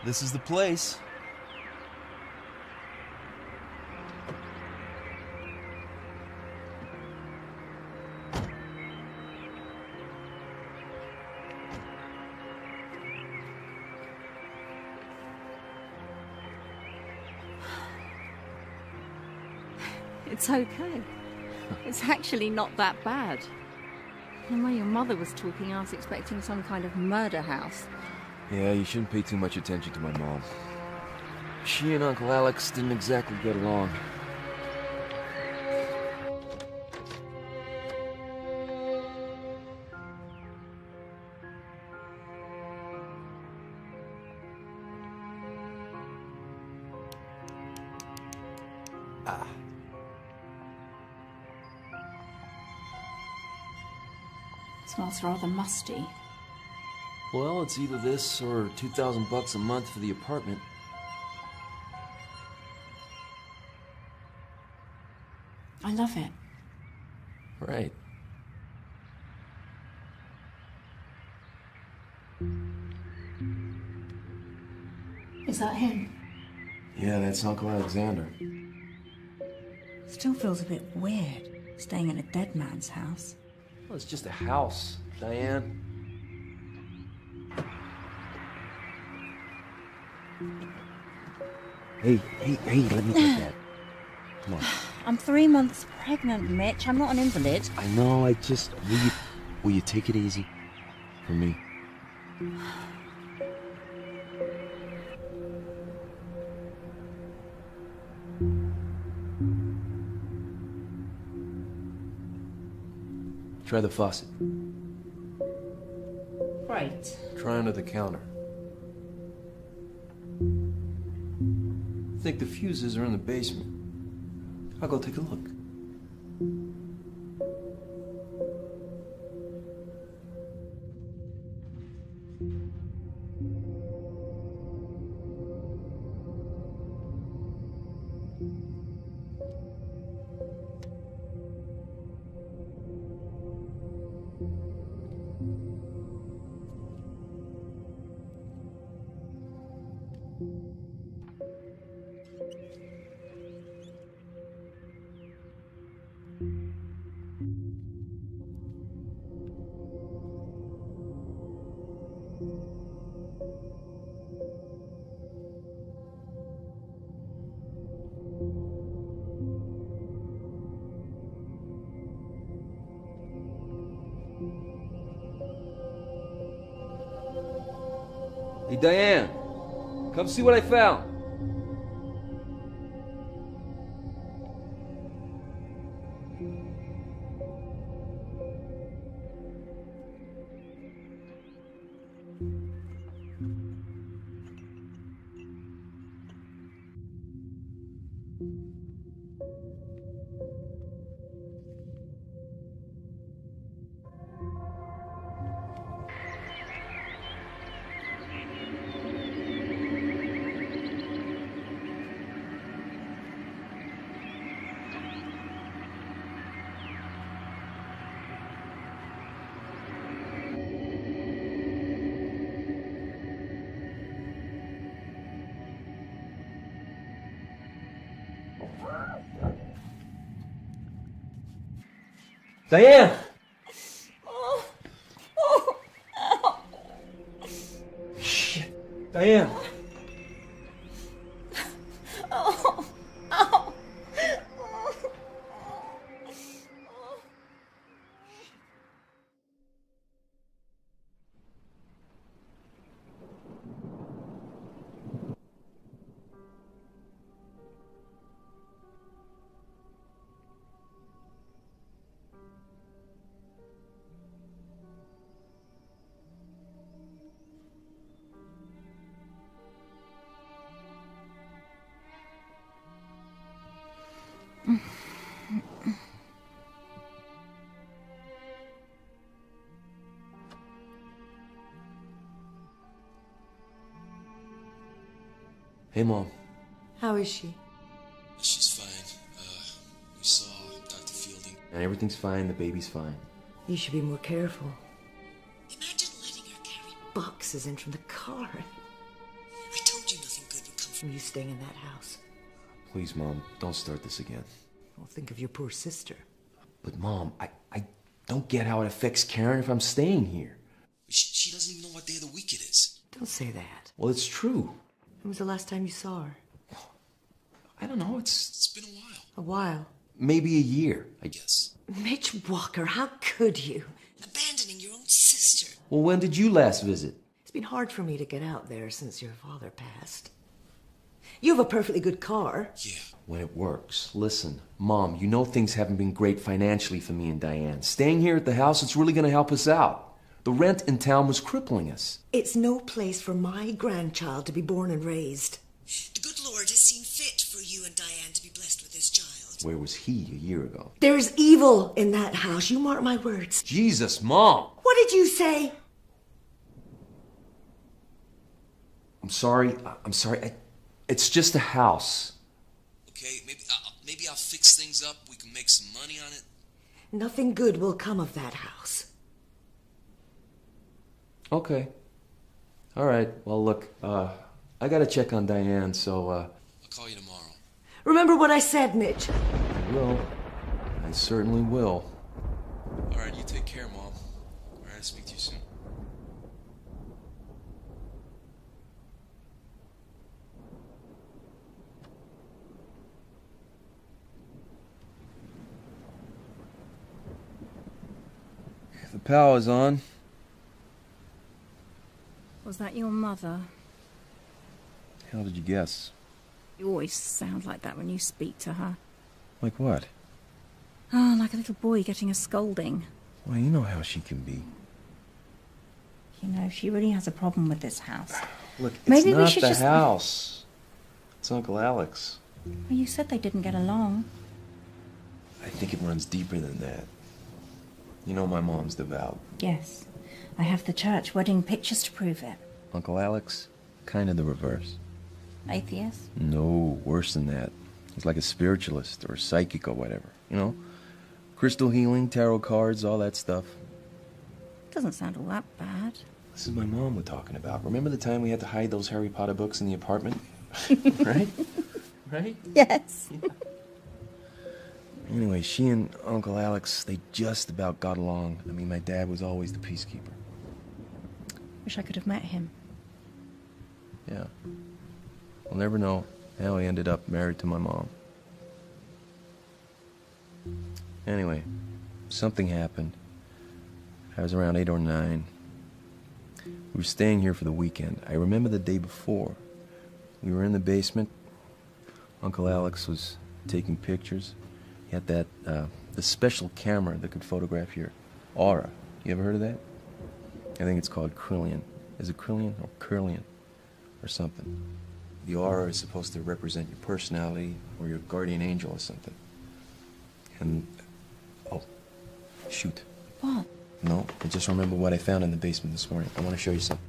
This is the place. It's okay. It's actually not that bad. The way your mother was talking, I was expecting some kind of murder house. Yeah, you shouldn't pay too much attention to my mom. She and Uncle Alex didn't exactly get along. Smells rather musty. Well, it's either this or $2,000 a month for the apartment. I love it. Right. Is that him? Yeah, that's Uncle Alexander. Still feels a bit weird, staying in a dead man's house. Well, it's just a house, Diane. Hey, let me get that. Come on. I'm 3 months pregnant, Mitch. I'm not an invalid. I know, will you take it easy? For me. Try the faucet. Great. Try under the counter. I think the fuses are in the basement. I'll go take a look. Hey, Diane, come see what I found. Diane! Shit. Diane! Hey, Mom. How is she? She's fine. We saw Dr. Fielding. And everything's fine, the baby's fine. You should be more careful. Imagine letting her carry boxes in from the car. I told from you staying in that house. Please, Mom, don't start this again. Well, think of your poor sister. But, Mom, I don't get how it affects Karen if I'm staying here. She doesn't even know what day of the week it is. Don't say that. Well, it's true. When was the last time you saw her? I don't know. It's been a while. A while. Maybe a year, I guess. Mitch Walker, how could you? Abandoning your own sister. Well, when did you last visit? It's been hard for me to get out there since your father passed. You have a perfectly good car. Yeah, when it works. Listen, Mom, you know things haven't been great financially for me and Diane. Staying here at the house, it's really going to help us out. The rent in town was crippling us. It's no place for my grandchild to be born and raised. The good Lord has seen fit for you and Diane to be blessed with this child. Where was he a year ago? There's evil in that house. You mark my words. Jesus, Mom! What did you say? I'm sorry. It's just a house. Okay, maybe I'll fix things up. We can make some money on it. Nothing good will come of that house. Okay. All right. Well, look, I gotta check on Diane, so, I'll call you tomorrow. Remember what I said, Mitch. I will. I certainly will. All right, you take care, Mom. All right, I'll speak to you soon. The power's on. Was that your mother? How did you guess? You always sound like that when you speak to her. Like what? Oh, like a little boy getting a scolding. Well, you know how she can be. You know, she really has a problem with this house. Look, it's Maybe we not should the just- house. It's Uncle Alex. Well, you said they didn't get along. I think it runs deeper than that. You know my mom's devout. Yes. I have the church wedding pictures to prove it. Uncle Alex, kind of the reverse. Atheist? No, worse than that. He's like a spiritualist or psychic or whatever. You know? Crystal healing, tarot cards, all that stuff. Doesn't sound all that bad. This is my mom we're talking about. Remember the time we had to hide those Harry Potter books in the apartment? Right? Right? Yes. Anyway, she and Uncle Alex, they just about got along. I mean, my dad was always the peacekeeper. Wish I could have met him. Yeah. We'll never know how he ended up married to my mom. Anyway, something happened. I was around 8 or 9. We were staying here for the weekend. I remember the day before. We were in the basement. Uncle Alex was taking pictures. He had that, the special camera that could photograph your aura. You ever heard of that? I think it's called Kirlian. Is it Kirlian or Kirlian or something? The aura is supposed to represent your personality or your guardian angel or something. And, oh, shoot. What? No, I just remember what I found in the basement this morning. I want to show you something.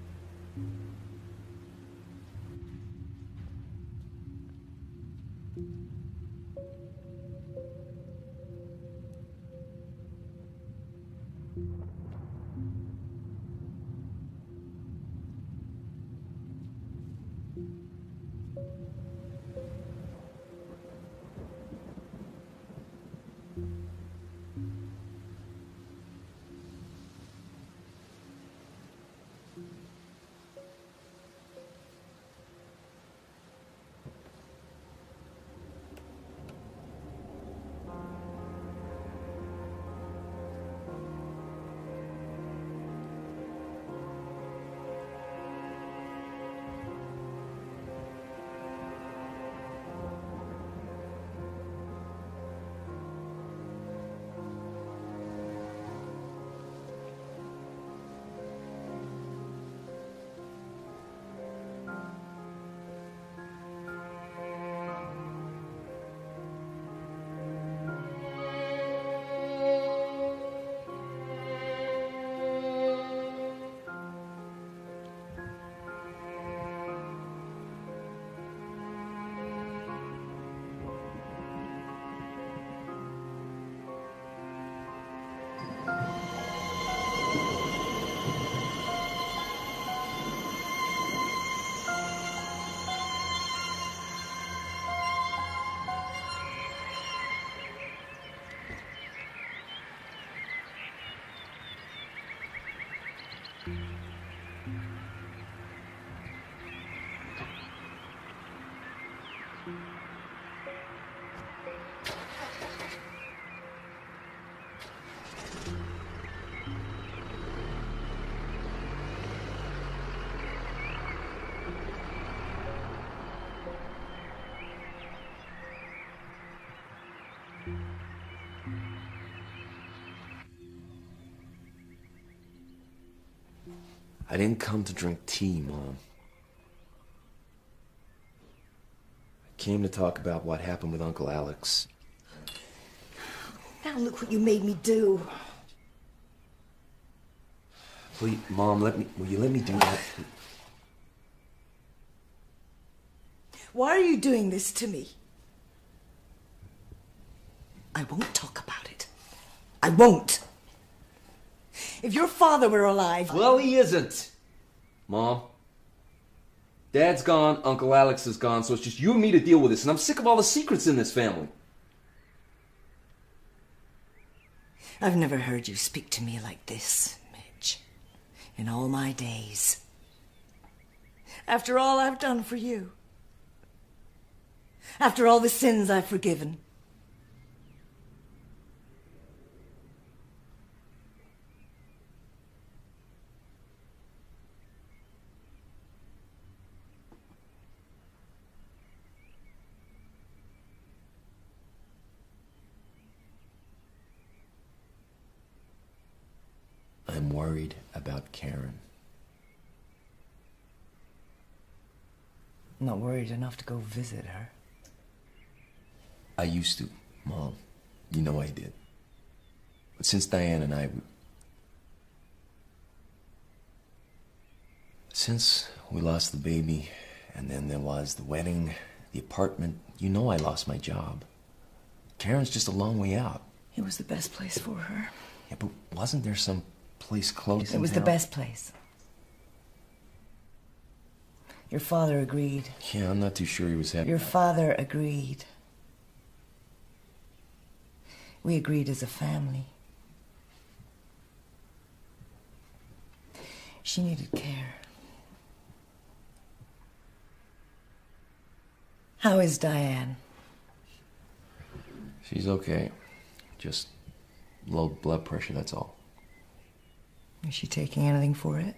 I didn't come to drink tea, Mom. I came to talk about what happened with Uncle Alex. Now look what you made me do. Please, Mom, will you let me do that? Why are you doing this to me? I won't talk about it. I won't. If your father were alive... Well, he isn't. Mom. Dad's gone, Uncle Alex is gone, so it's just you and me to deal with this, and I'm sick of all the secrets in this family. I've never heard you speak to me like this, Mitch, in all my days. After all I've done for you. After all the sins I've forgiven. I'm worried about Karen. I'm not worried enough to go visit her. I used to, Mom. You know I did. But since Diane and I... Since we lost the baby, and then there was the wedding, the apartment, you know I lost my job. Karen's just a long way out. It was the best place for her. Yeah, but wasn't there some place close in It was the town? best place. Your father agreed. Yeah, I'm not too sure he was happy. Your father agreed. We agreed as a family. She needed care. How is Diane? She's okay. Just low blood pressure, that's all. Is she taking anything for it?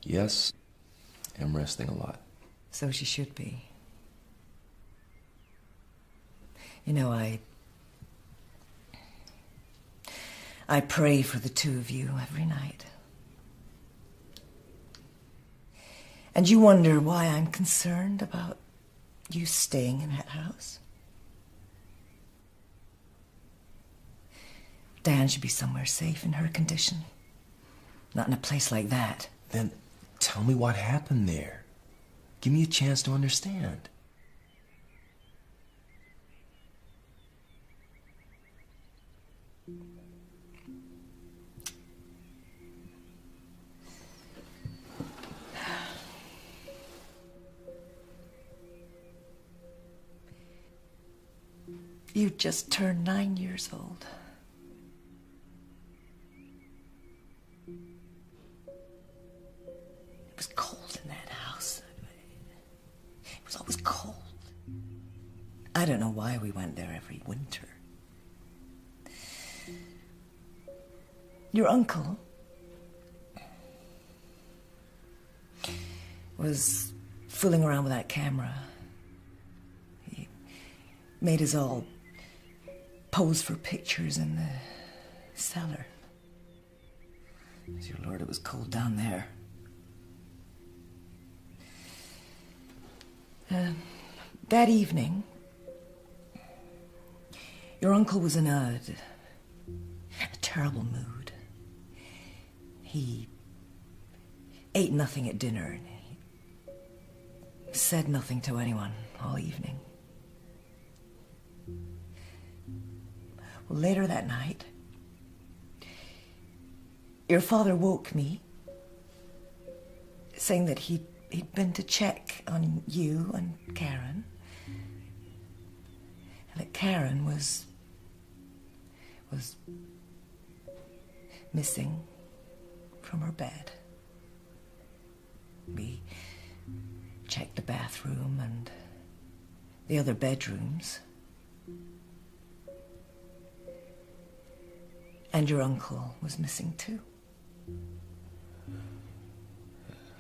Yes, I'm resting a lot. So she should be. You know, I pray for the two of you every night. And you wonder why I'm concerned about you staying in that house? Dan should be somewhere safe in her condition. Not in a place like that. Then tell me what happened there. Give me a chance to understand. You just turned 9 years old. It was cold in that house. It was always cold. I don't know why we went there every winter. Your uncle was fooling around with that camera. He made us all pose for pictures in the cellar. Dear Lord, it was cold down there. That evening, your uncle was in a terrible mood. He ate nothing at dinner and he said nothing to anyone all evening. Well, later that night, your father woke me, saying that he'd been to check on you and Karen, and that Karen was missing from her bed. We checked the bathroom and the other bedrooms. And your uncle was missing too.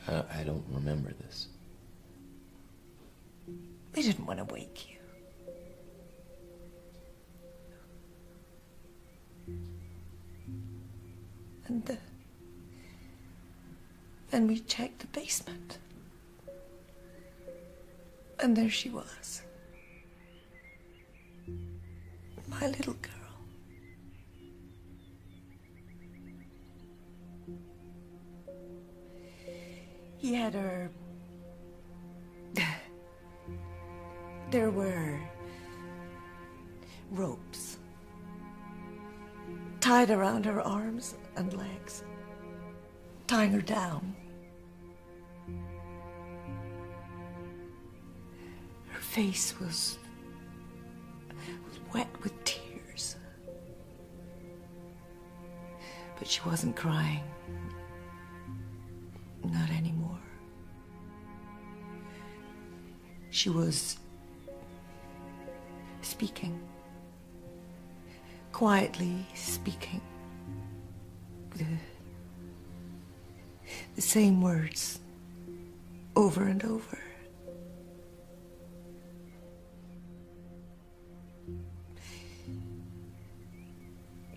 I don't remember this. We didn't want to wake you. And And we checked the basement. And there she was. My little girl. He had her... There were ropes tied around her arms and legs, tying her down. Her face was wet with tears. But she wasn't crying. Not anymore. She was speaking. Quietly speaking. The same words over and over.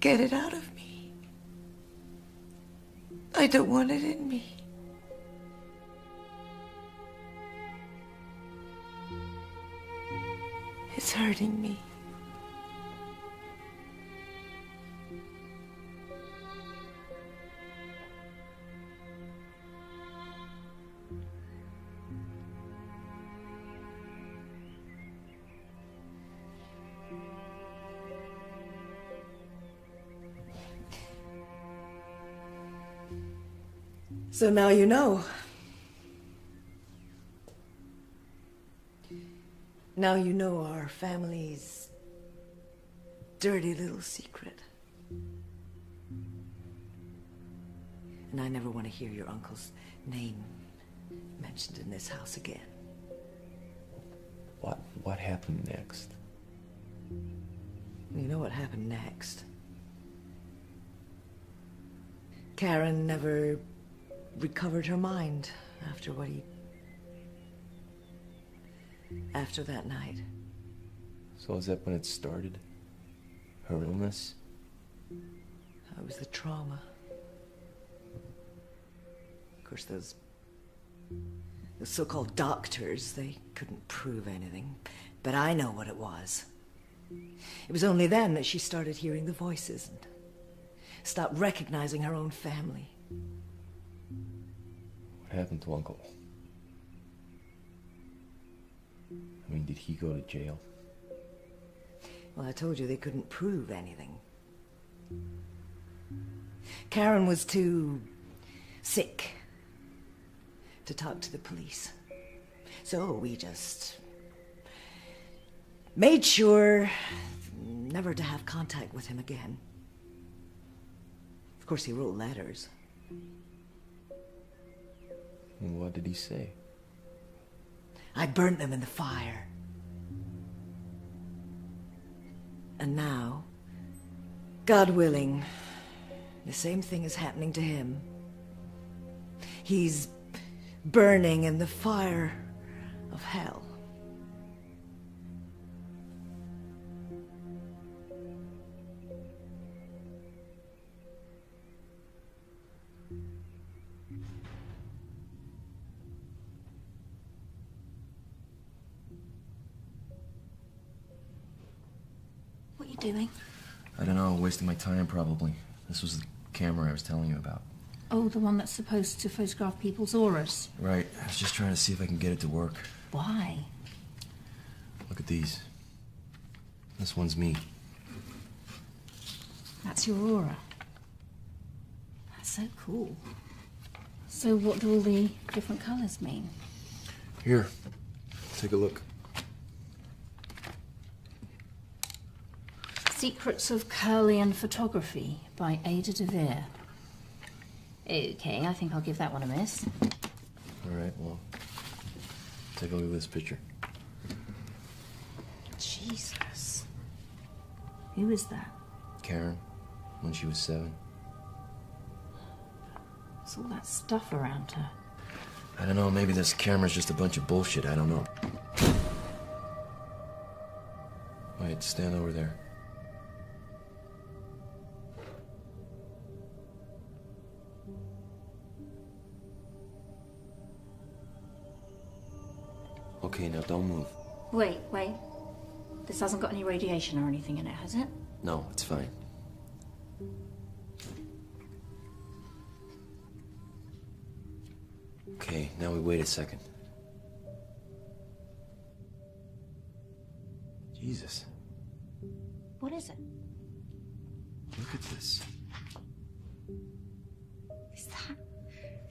Get it out of me. I don't want it in me. It's hurting me. So now you know. Now you know our family's dirty little secret. And I never want to hear your uncle's name mentioned in this house again. What happened next? You know what happened next? Karen never recovered her mind after after that night. So is that when it started? Her illness? It was the trauma. Of course, those so-called doctors, they couldn't prove anything. But I know what it was. It was only then that she started hearing the voices and stopped recognizing her own family. What happened to Uncle? I mean, did he go to jail? Well, I told you they couldn't prove anything. Karen was too sick to talk to the police. So we just made sure never to have contact with him again. Of course, he wrote letters. And what did he say? I burnt them in the fire. And now, God willing, the same thing is happening to him. He's burning in the fire of hell. What are you doing? I don't know, wasting my time probably. This was the camera I was telling you about. Oh, the one that's supposed to photograph people's auras. Right, I was just trying to see if I can get it to work. Why? Look at these. This one's me. That's your aura. That's so cool. So what do all the different colours mean? Here, take a look. Secrets of Curlian Photography by Ada de Vere. Okay, I think I'll give that one a miss. All right, well, take a look at this picture. Jesus. Who is that? Karen, when she was 7. What's all that stuff around her? I don't know, maybe this camera's just a bunch of bullshit, I don't know. Wait, stand over there. Okay, now don't move. Wait. This hasn't got any radiation or anything in it, has it? No, it's fine. Okay, now we wait a second. Jesus, What is it? look at this. Is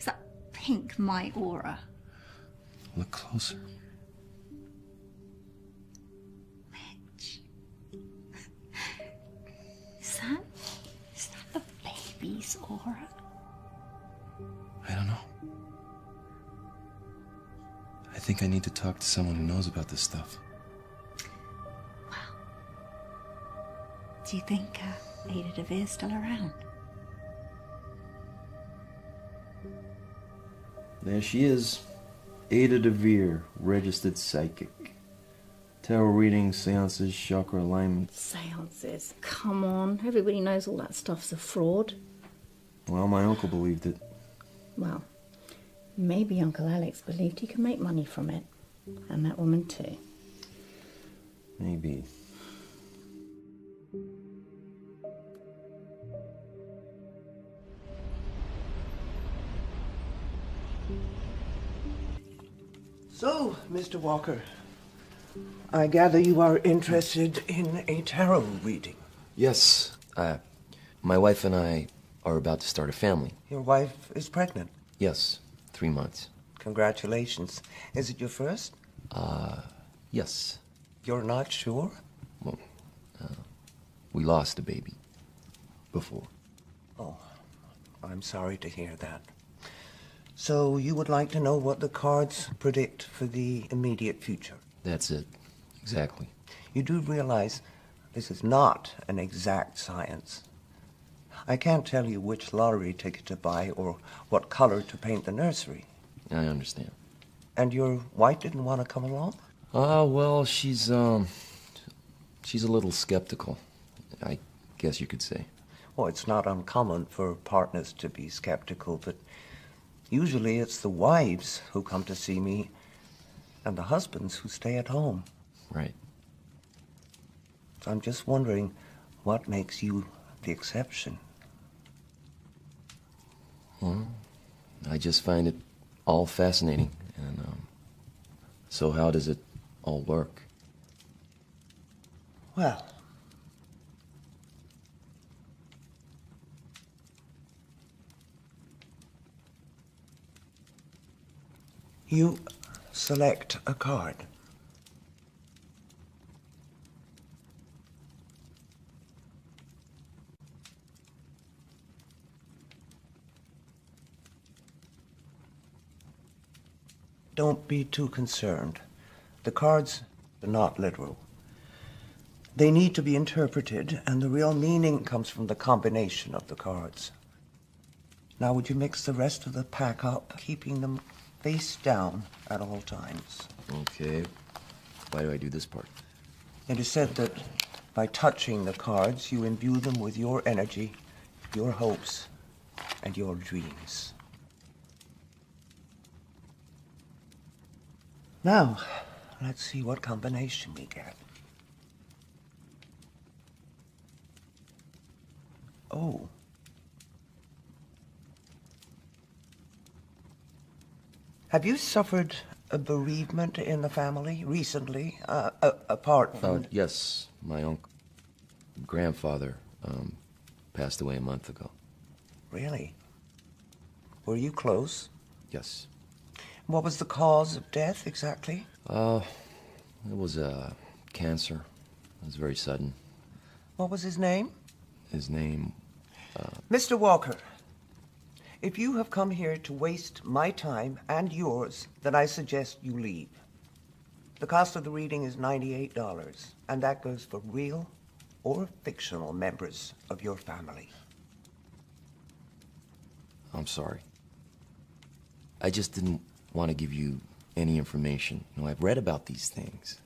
that pink my aura? Look closer. Mitch. Is that the baby's aura? I don't know. I think I need to talk to someone who knows about this stuff. Do you think Ada DeVere's still around? There she is. Ada DeVere, registered psychic. Tarot readings, seances, chakra alignment. Seances. Come on. Everybody knows all that stuff's a fraud. Well, my uncle believed it. Well, maybe Uncle Alex believed he could make money from it. And that woman too. Maybe. So, Mr. Walker, I gather you are interested in a tarot reading. Yes, my wife and I are about to start a family. Your wife is pregnant. Yes, 3 months. Congratulations. Is it your first? Yes. You're not sure? Well, we lost a baby before. Oh, I'm sorry to hear that. So you would like to know what the cards predict for the immediate future? That's it. Exactly. You do realize this is not an exact science. I can't tell you which lottery ticket to buy or what color to paint the nursery. I understand. And your wife didn't want to come along? Well, she's a little skeptical, I guess you could say. Well, it's not uncommon for partners to be skeptical, but usually it's the wives who come to see me and the husbands who stay at home. Right. So I'm just wondering what makes you the exception. Well, I just find it all fascinating. And so how does it all work? Well, you select a card. Don't be too concerned. The cards are not literal. They need to be interpreted, and the real meaning comes from the combination of the cards. Now, would you mix the rest of the pack up, keeping them face down at all times? Okay. Why do I do this part? It is said that by touching the cards, you imbue them with your energy, your hopes, and your dreams. Now, let's see what combination we get. Oh. Have you suffered a bereavement in the family recently, apart from... Yes, my grandfather passed away a month ago. Really? Were you close? Yes. What was the cause of death exactly? It was cancer. It was very sudden. What was his name? His name... Mr. Walker, if you have come here to waste my time and yours, then I suggest you leave. The cost of the reading is $98, and that goes for real or fictional members of your family. I'm sorry. I just didn't want to give you any information. You know, I've read about these things.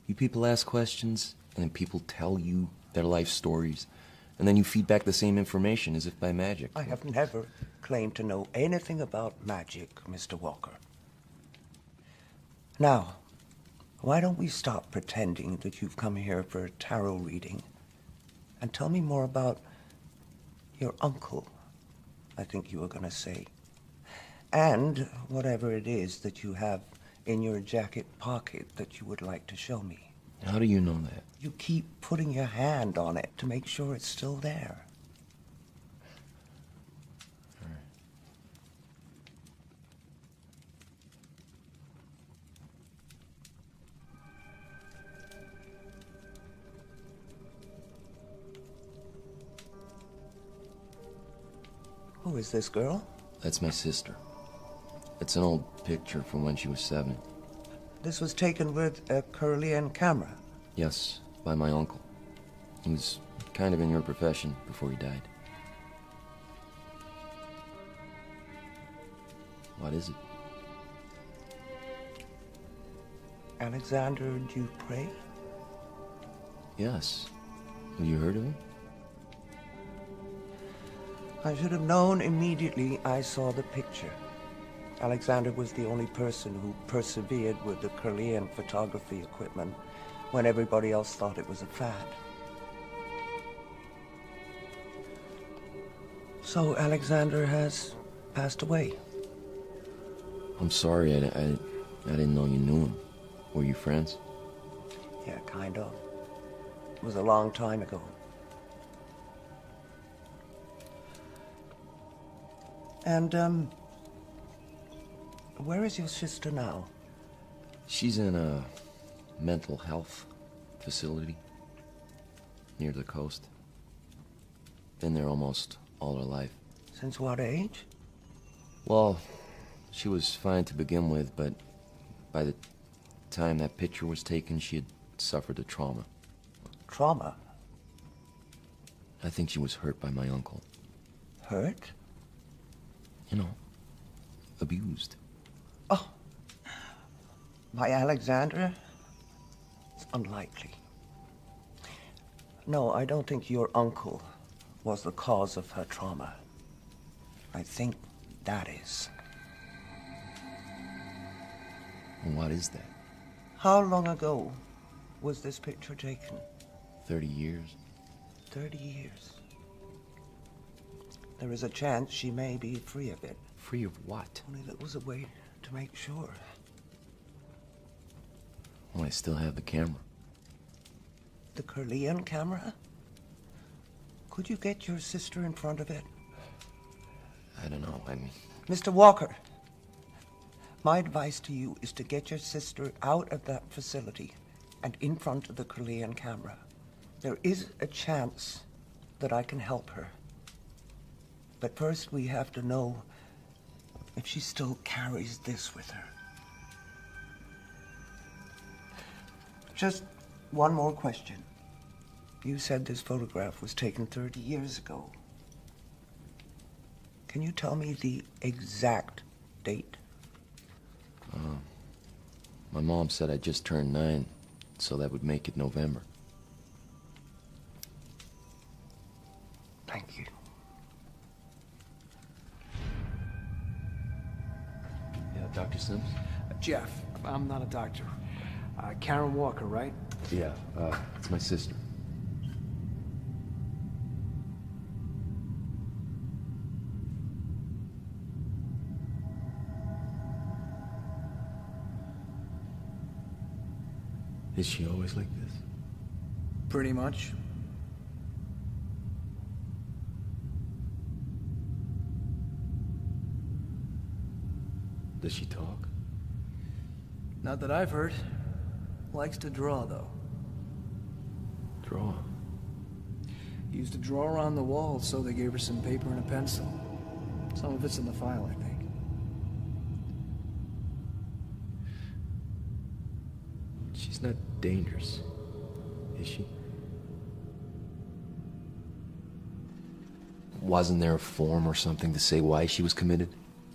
You people ask questions, and then people tell you their life stories, and then you feed back the same information as if by magic. I have never claimed to know anything about magic, Mr. Walker. Now, Why don't we stop pretending that you've come here for a tarot reading and tell me more about your uncle, I think you were going to say, and whatever it is that you have in your jacket pocket that you would like to show me. How do you know that? You keep putting your hand on it to make sure it's still there. Who is this girl? That's my sister. It's an old picture from when she was 7. This was taken with a Kirlian camera. Yes, by my uncle. He was kind of in your profession before he died. What is it? Alexander Dupre? Yes. Have you heard of him? I should have known immediately I saw the picture. Alexander was the only person who persevered with the Kirlian photography equipment when everybody else thought it was a fad. So Alexander has passed away. I'm sorry, I didn't know you knew him. Were you friends? Yeah, kind of. It was a long time ago. And, where is your sister now? She's in a mental health facility near the coast. Been there almost all her life. Since what age? Well, she was fine to begin with, but by the time that picture was taken, she had suffered a trauma. Trauma? I think she was hurt by my uncle. Hurt? You know, abused. Oh, by Alexander? It's unlikely. No, I don't think your uncle was the cause of her trauma. I think that is. And what is that? How long ago was this picture taken? 30 years. 30 years. There is a chance she may be free of it. Free of what? Only there was a way to make sure. Well, I still have the camera. The Kirlian camera? Could you get your sister in front of it? I don't know, I mean... Mr. Walker, my advice to you is to get your sister out of that facility and in front of the Kirlian camera. There is a chance that I can help her. But first we have to know if she still carries this with her. Just one more question. You said this photograph was taken 30 years ago. Can you tell me the exact date? My mom said I just turned 9, so that would make it November. Thank you. Yeah, Dr. Sims? Jeff, I'm not a doctor. Karen Walker, right? Yeah, it's my sister. Is she always like this? Pretty much. Does she talk? Not that I've heard. Likes to draw, though. Draw? Used to draw around the wall, so they gave her some paper and a pencil. Some of it's in the file, I think. She's not dangerous, is she? Wasn't there a form or something to say why she was committed?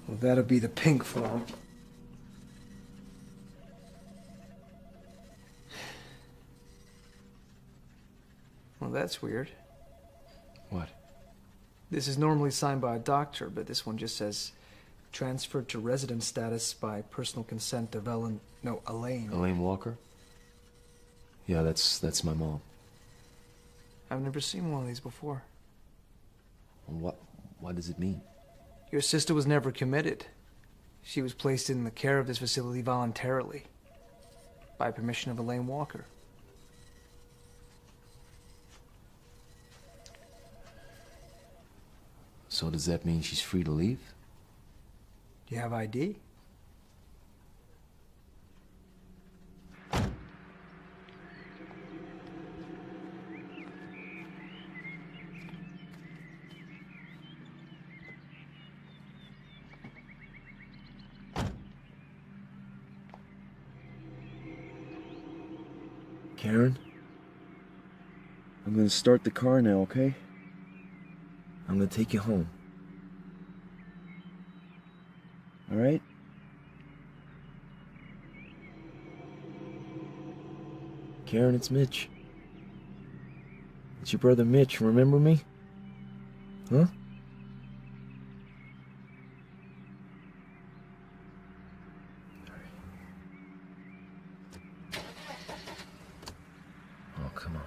Well, that'd be the pink form. Well, that's weird. What? This is normally signed by a doctor, but this one just says transferred to resident status by personal consent of Elaine. Elaine Walker? Yeah, that's my mom. I've never seen one of these before. What does it mean? Your sister was never committed. She was placed in the care of this facility voluntarily, by permission of Elaine Walker. So does that mean she's free to leave? Do you have ID? Karen? I'm gonna start the car now, okay? I'm gonna take you home. Alright? Karen, it's Mitch. It's your brother Mitch, remember me? Huh? Oh, come on.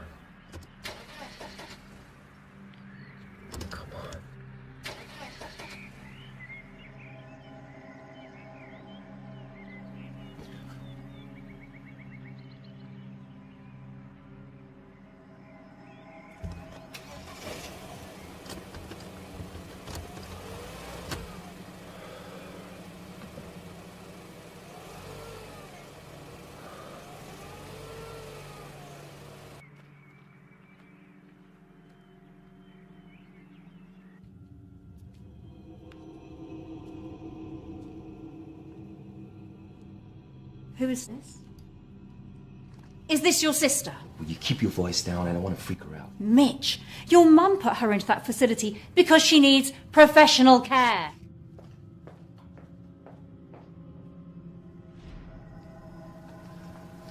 Come on. Who is this? Is this your sister? Will you keep your voice down? I don't want to freak her out. Mitch, your mum put her into that facility because she needs professional care.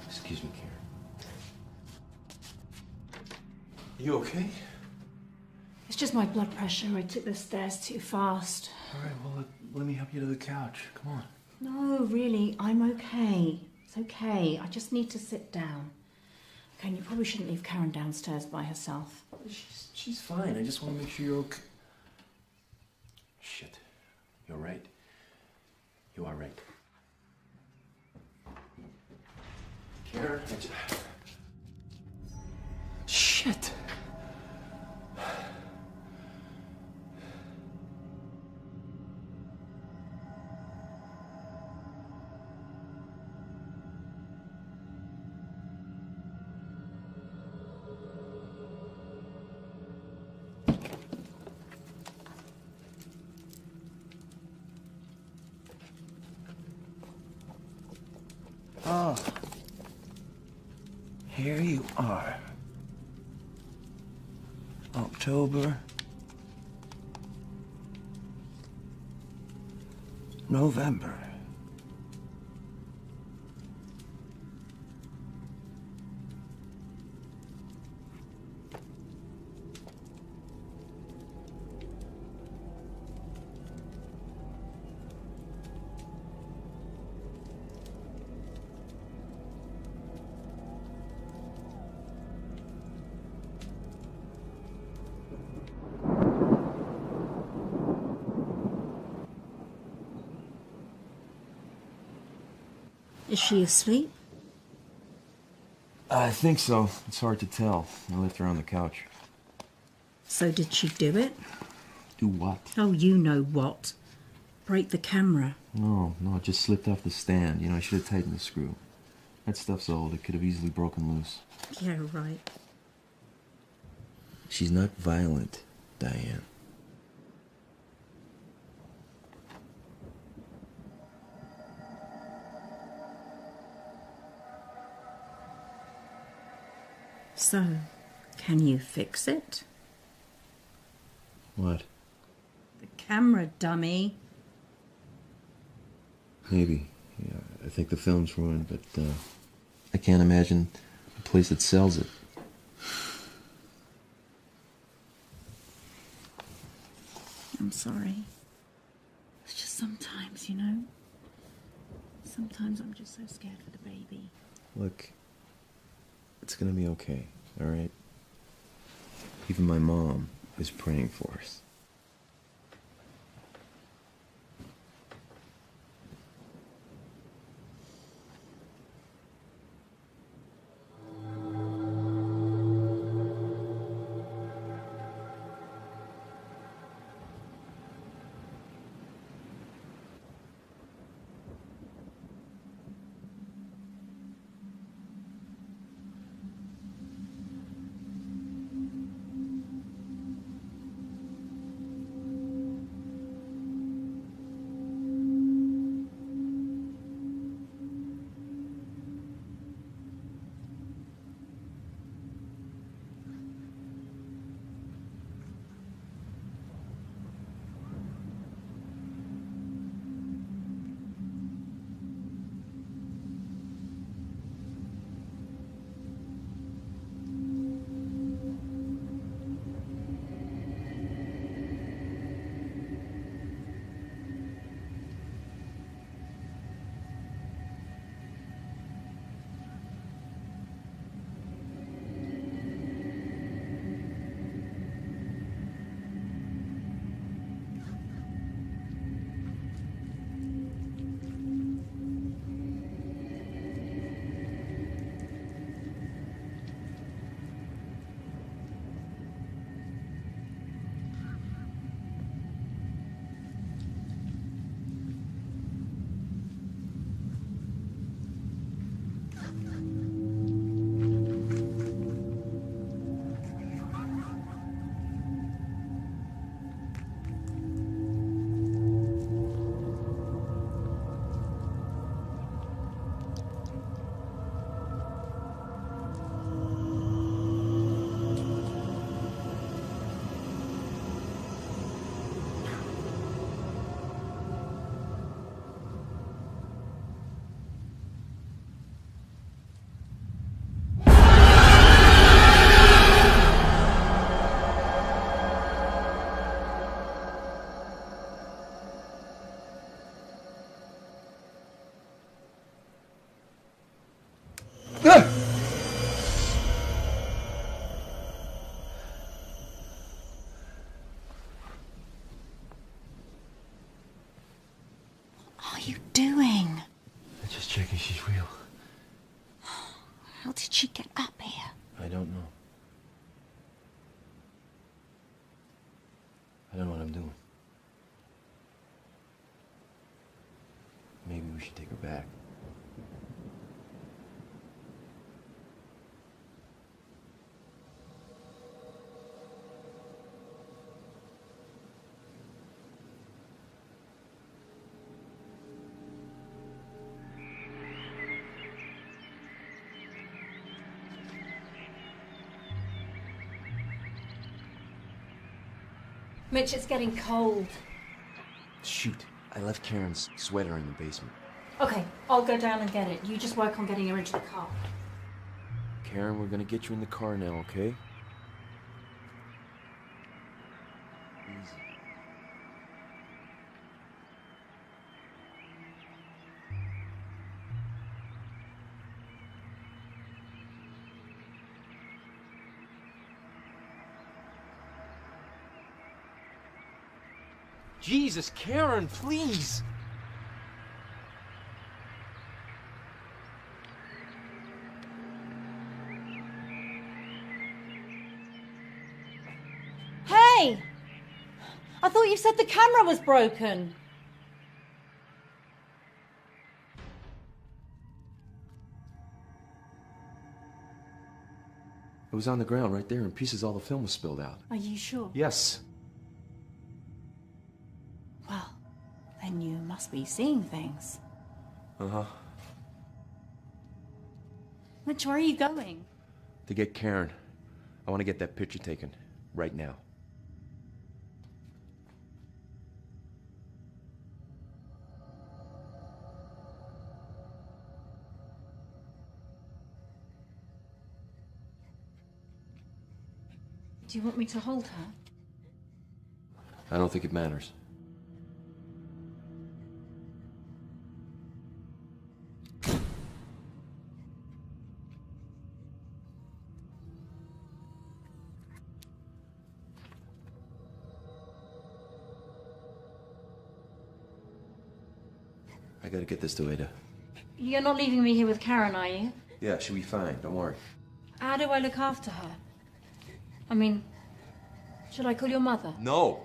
Excuse me, Karen. You okay? It's just my blood pressure. I took the stairs too fast. All right, well, let me help you to the couch. Come on. No, really, I'm okay. It's okay. I just need to sit down. Okay, and you probably shouldn't leave Karen downstairs by herself. She's fine. I just want to make sure you're okay. Shit. You're right. You are right. Karen, Shit. Ah, here you are. October, November. Is she asleep? I think so. It's hard to tell. I left her on the couch. So did she do it? Do what? Oh, you know what. Break the camera. No, it just slipped off the stand. You know, I should have tightened the screw. That stuff's old. It could have easily broken loose. Yeah, right. She's not violent, Diane. So, can you fix it? What? The camera, dummy. Maybe. Yeah, I think the film's ruined, but I can't imagine a place that sells it. I'm sorry. It's just sometimes, you know. Sometimes I'm just so scared for the baby. Look, It's gonna be okay, all right? Even my mom is praying for us. What are you doing? I'm just checking she's real. How did she get up here? I don't know. I don't know what I'm doing. Maybe we should take her back. Mitch, it's getting cold. Shoot, I left Karen's sweater in the basement. Okay, I'll go down and get it. You just work on getting her into the car. Karen, we're gonna get you in the car now, okay? Easy. Jesus, Karen, please! Hey! I thought you said the camera was broken. It was on the ground right there in pieces. All the film was spilled out. Are you sure? Yes. Well, then you must be seeing things. Uh-huh. Mitch, where are you going? To get Karen. I want to get that picture taken. Right now. Do you want me to hold her? I don't think it matters. I gotta get this to Ada. You're not leaving me here with Karen, are you? Yeah, she'll be fine. Don't worry. How do I look after her? I mean, should I call your mother? No.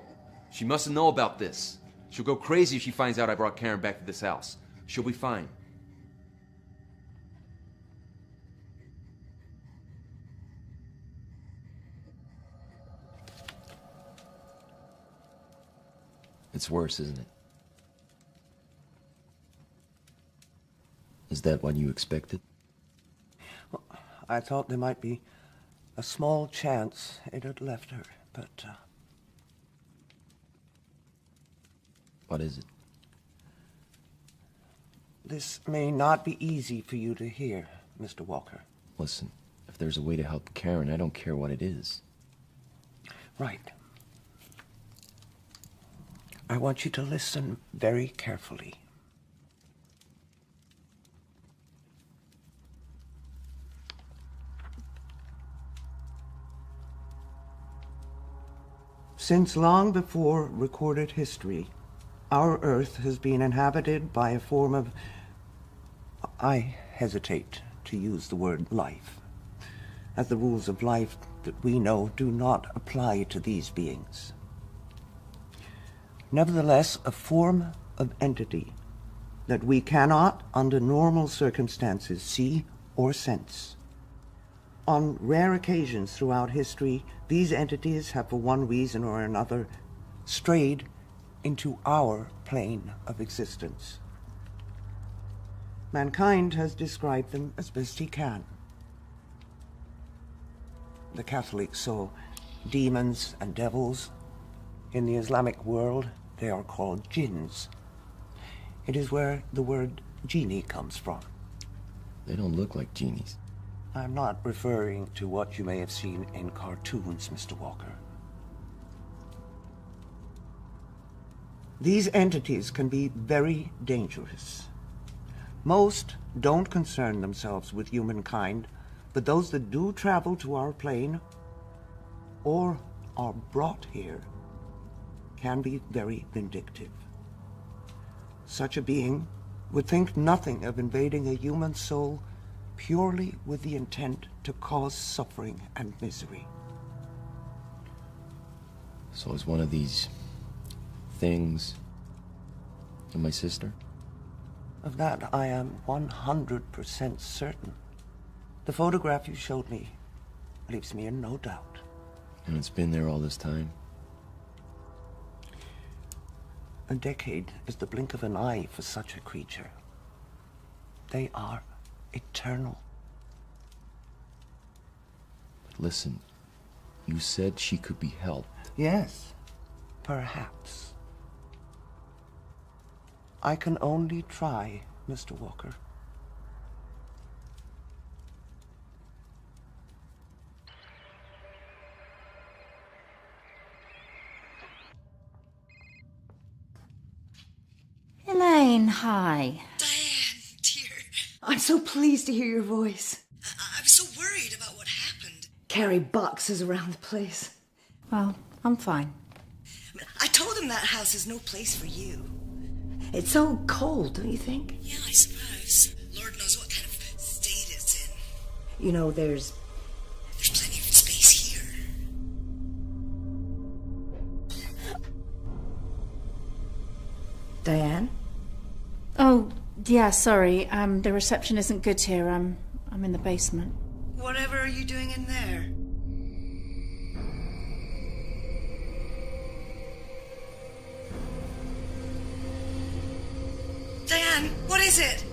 She mustn't know about this. She'll go crazy if she finds out I brought Karen back to this house. She'll be fine. It's worse, isn't it? Is that what you expected? Well, I thought there might be a small chance it had left her, but... What is it? This may not be easy for you to hear, Mr. Walker. Listen, if there's a way to help Karen, I don't care what it is. Right. I want you to listen very carefully. Since long before recorded history, our Earth has been inhabited by a form of... I hesitate to use the word life, as the rules of life that we know do not apply to these beings. Nevertheless, a form of entity that we cannot, under normal circumstances, see or sense. On rare occasions throughout history, these entities have, for one reason or another, strayed into our plane of existence. Mankind has described them as best he can. The Catholics saw demons and devils. In the Islamic world, they are called jinns. It is where the word genie comes from. They don't look like genies. I'm not referring to what you may have seen in cartoons, Mr. Walker. These entities can be very dangerous. Most don't concern themselves with humankind, but those that do travel to our plane or are brought here can be very vindictive. Such a being would think nothing of invading a human soul purely with the intent to cause suffering and misery. So is one of these things my sister? Of that I am 100% certain. The photograph you showed me leaves me in no doubt. And it's been there all this time? A decade is the blink of an eye for such a creature. They are eternal. But listen, you said she could be helped. Yes, perhaps. I can only try, Mr. Walker. Elaine, hi. Diane, dear. I'm so pleased to hear your voice. I was so worried about what happened. Carry boxes around the place. Well, I'm fine. I told him that house is no place for you. It's so cold, don't you think? Yeah, I suppose. Lord knows what kind of state it's in. You know, there's plenty of space here. Diane? Oh, yeah, sorry. The reception isn't good here. I'm in the basement. Whatever are you doing in there? Diane, what is it?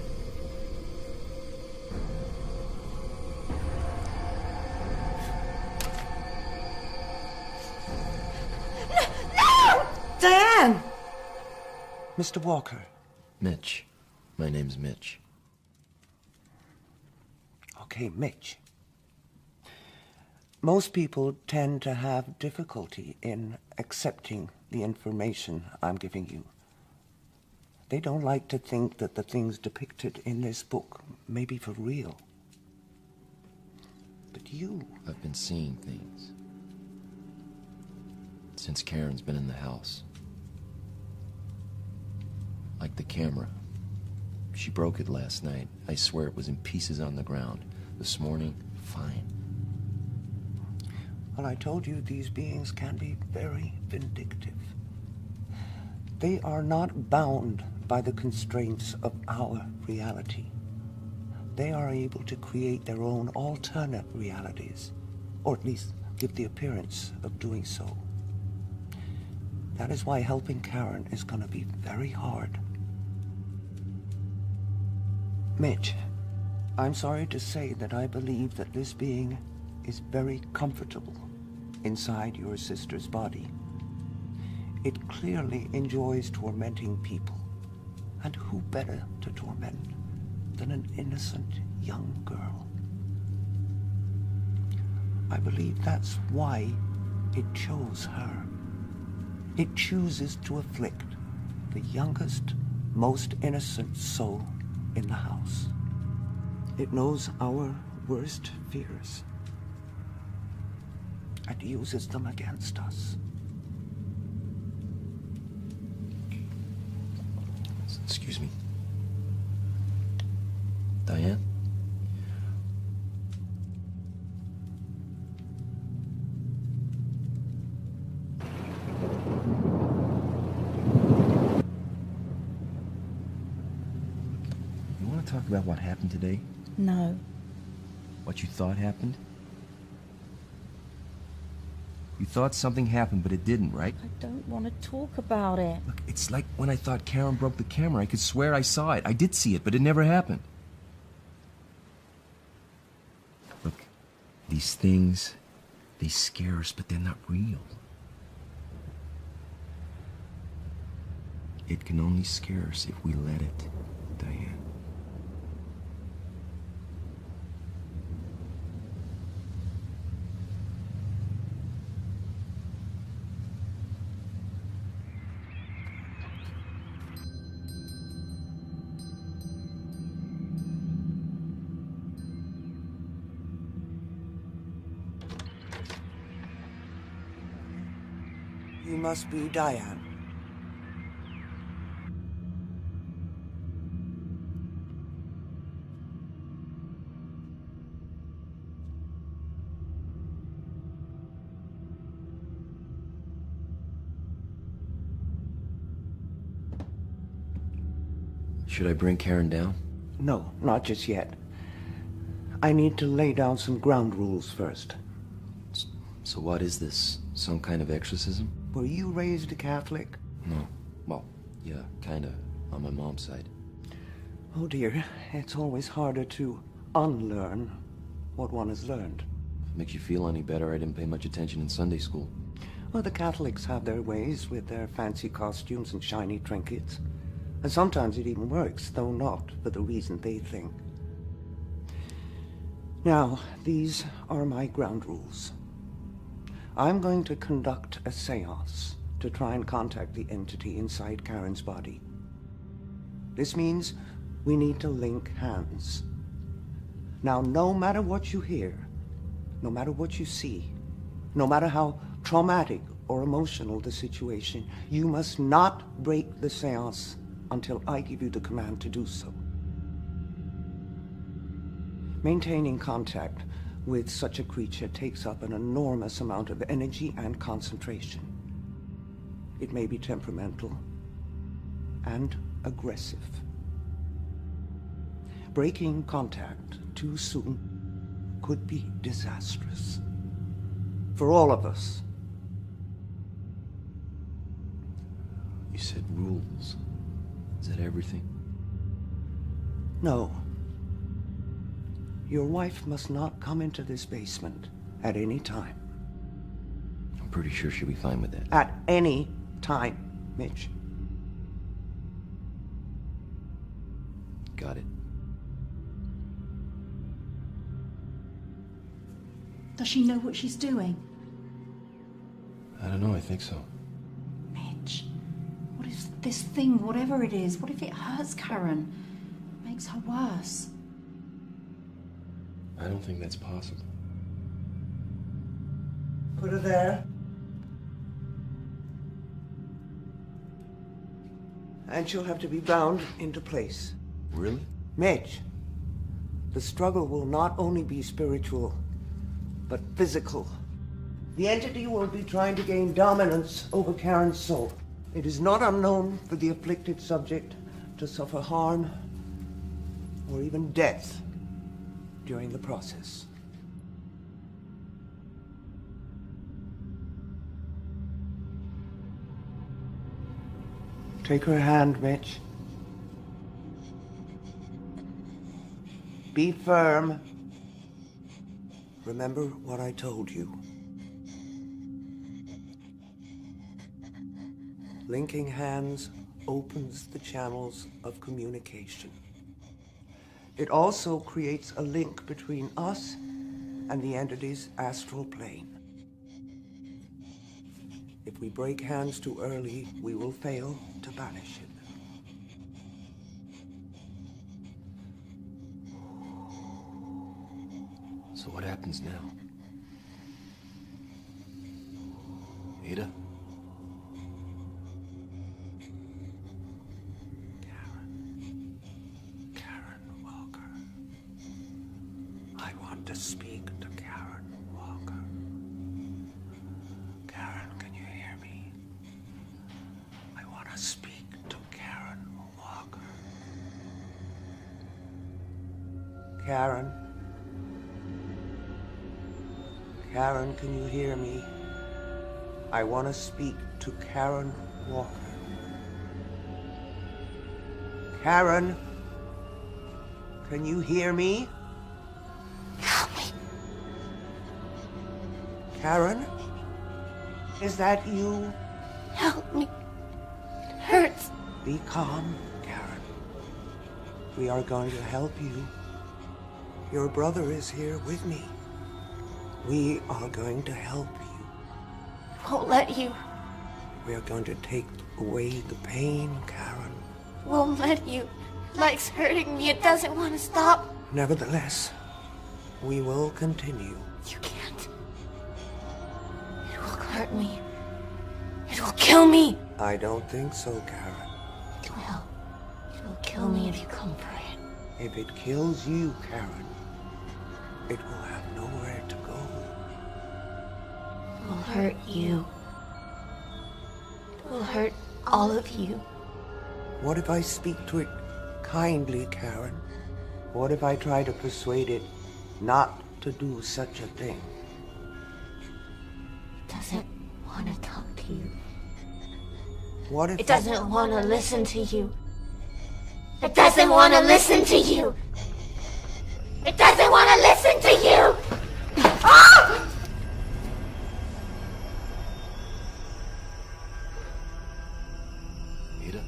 No! Diane! Mr. Walker. Mitch. My name's Mitch. Okay, Mitch. Most people tend to have difficulty in accepting the information I'm giving you. They don't like to think that the things depicted in this book may be for real. But you... I've been seeing things since Karen's been in the house. Like the camera She broke it last night. I swear it was in pieces on the ground. This morning, fine. Well, I told you these beings can be very vindictive. They are not bound by the constraints of our reality. They are able to create their own alternate realities, or at least give the appearance of doing so. That is why helping Karen is going to be very hard. Mitch, I'm sorry to say that I believe that this being is very comfortable inside your sister's body. It clearly enjoys tormenting people. And who better to torment than an innocent young girl? I believe that's why it chose her. It chooses to afflict the youngest, most innocent soul in the house. It knows our worst fears and uses them against us. Excuse me. Diane? You want to talk about what happened today? No. What you thought happened? You thought something happened, but it didn't, right? I don't want to talk about it. Look, it's like when I thought Karen broke the camera. I could swear I saw it. I did see it, but it never happened. Look, these things, they scare us, but they're not real. It can only scare us if we let it, Diane. You must be Diane. Should I bring Karen down? No, not just yet. I need to lay down some ground rules first. So what is this? Some kind of exorcism? Were you raised a Catholic? No. Well, yeah, kinda, on my mom's side. Oh dear, it's always harder to unlearn what one has learned. If it makes you feel any better, I didn't pay much attention in Sunday school. Well, the Catholics have their ways with their fancy costumes and shiny trinkets. And sometimes it even works, though not for the reason they think. Now, these are my ground rules. I'm going to conduct a seance to try and contact the entity inside Karen's body. This means we need to link hands. Now, no matter what you hear, no matter what you see, no matter how traumatic or emotional the situation, you must not break the seance until I give you the command to do so. Maintaining contact with such a creature takes up an enormous amount of energy and concentration. It may be temperamental and aggressive. Breaking contact too soon could be disastrous for all of us. You said rules. Is that everything? No. Your wife must not come into this basement at any time. I'm pretty sure she'll be fine with that. At any time, Mitch. Got it. Does she know what she's doing? I don't know, I think so. Mitch, what if this thing, whatever it is, what if it hurts Karen? Makes her worse? I don't think that's possible. Put her there. And she'll have to be bound into place. Really? Mitch, the struggle will not only be spiritual, but physical. The entity will be trying to gain dominance over Karen's soul. It is not unknown for the afflicted subject to suffer harm or even death during the process. Take her hand, Mitch. Be firm. Remember what I told you. Linking hands opens the channels of communication. It also creates a link between us and the entity's astral plane. If we break hands too early, we will fail to banish it. So what happens now? Ada? Karen Walker. I want to speak to Karen Walker. Karen, can you hear me? I want to speak to Karen Walker. Karen? Karen, can you hear me? I want to speak to Karen Walker. Karen? Can you hear me? Help me. Karen? Is that you? Help me. It hurts. Be calm, Karen. We are going to help you. Your brother is here with me. We are going to help you. I won't let you. We are going to take away the pain, Karen. Won't let you. Like's hurting me. It doesn't want to stop. Nevertheless, we will continue. You can't. It will hurt me. It will kill me. I don't think so, Karen. It will. It will kill me if you come for it. If it kills you, Karen, it will have nowhere to go. It will hurt you. It will hurt all of you. What if I speak to it kindly, Karen? What if I try to persuade it not to do such a thing? It doesn't want to talk to you. What if It doesn't want to listen to you. It doesn't want to listen to you. It doesn't want to listen to you. Ah! Ada?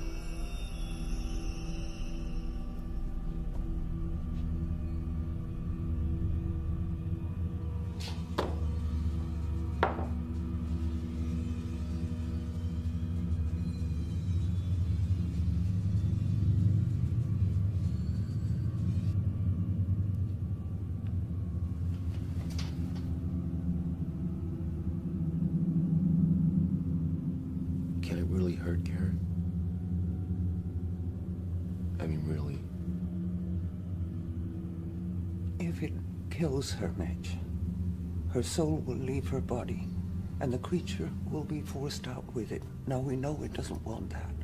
Can it really hurt Karen? I mean, really? If it kills her, Mitch, her soul will leave her body, and the creature will be forced out with it. Now, we know it doesn't want that.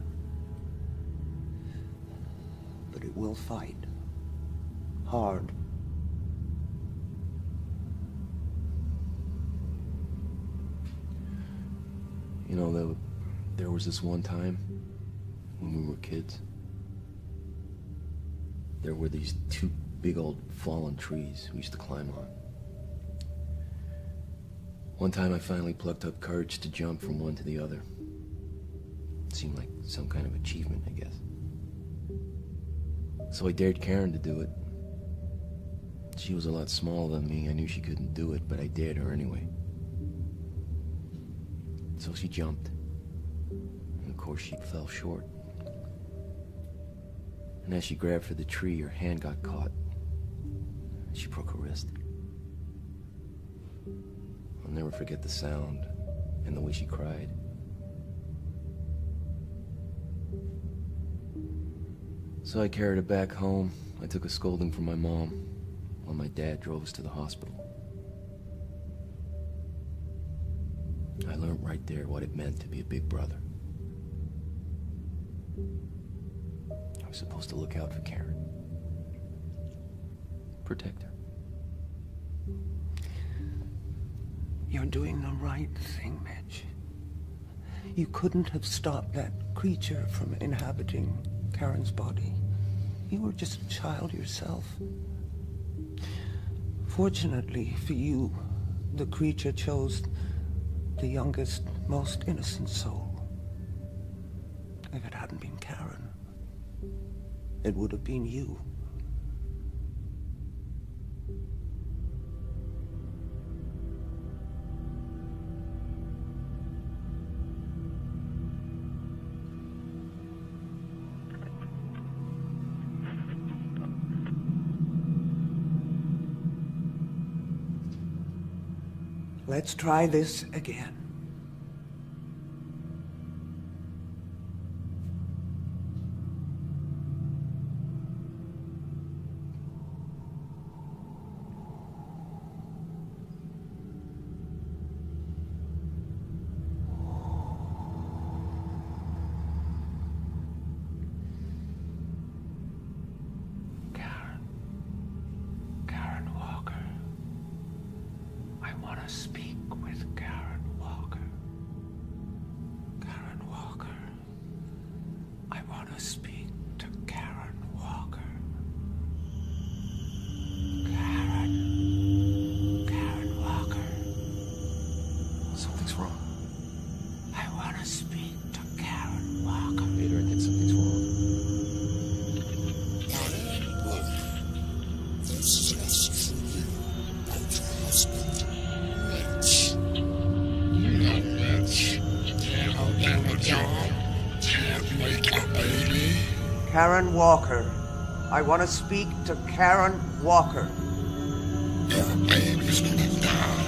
But it will fight. Hard. You know, there was this one time when we were kids. There were these two big old fallen trees we used to climb on. One time I finally plucked up courage to jump from one to the other. It seemed like some kind of achievement, I guess. So I dared Karen to do it. She was a lot smaller than me. I knew she couldn't do it, but I dared her anyway. So she jumped. And of course she fell short. And as she grabbed for the tree, her hand got caught. She broke her wrist. I'll never forget the sound and the way she cried. So I carried her back home. I took a scolding from my mom while my dad drove us to the hospital. I learned right there what it meant to be a big brother. I was supposed to look out for Karen. Protect her. You're doing the right thing, Mitch. You couldn't have stopped that creature from inhabiting Karen's body. You were just a child yourself. Fortunately for you, the creature chose the youngest, most innocent soul. If it hadn't been Karen, it would have been you. Let's try this again. Karen Walker. I want to speak with Karen Walker. Karen Walker. I want to speak to Karen Walker. Karen Walker. Something's wrong. I want to speak to Karen Walker. Peter, I think something's wrong. This is truly about your husband, Mitch. Not Mitch. Can't do a job. Can't make a baby. Karen Walker. I want to speak to Karen Walker. Your baby's gonna die.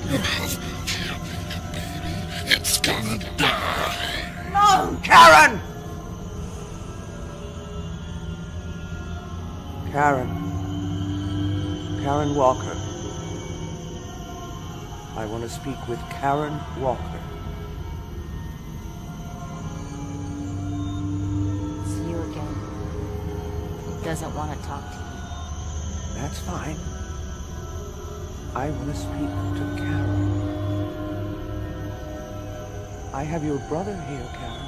Your husband can't make a baby. It's gonna die. No, Karen! Karen Walker. I want to speak with Karen Walker. It's you again. He doesn't want to talk to you. That's fine. I want to speak to Karen. I have your brother here, Karen.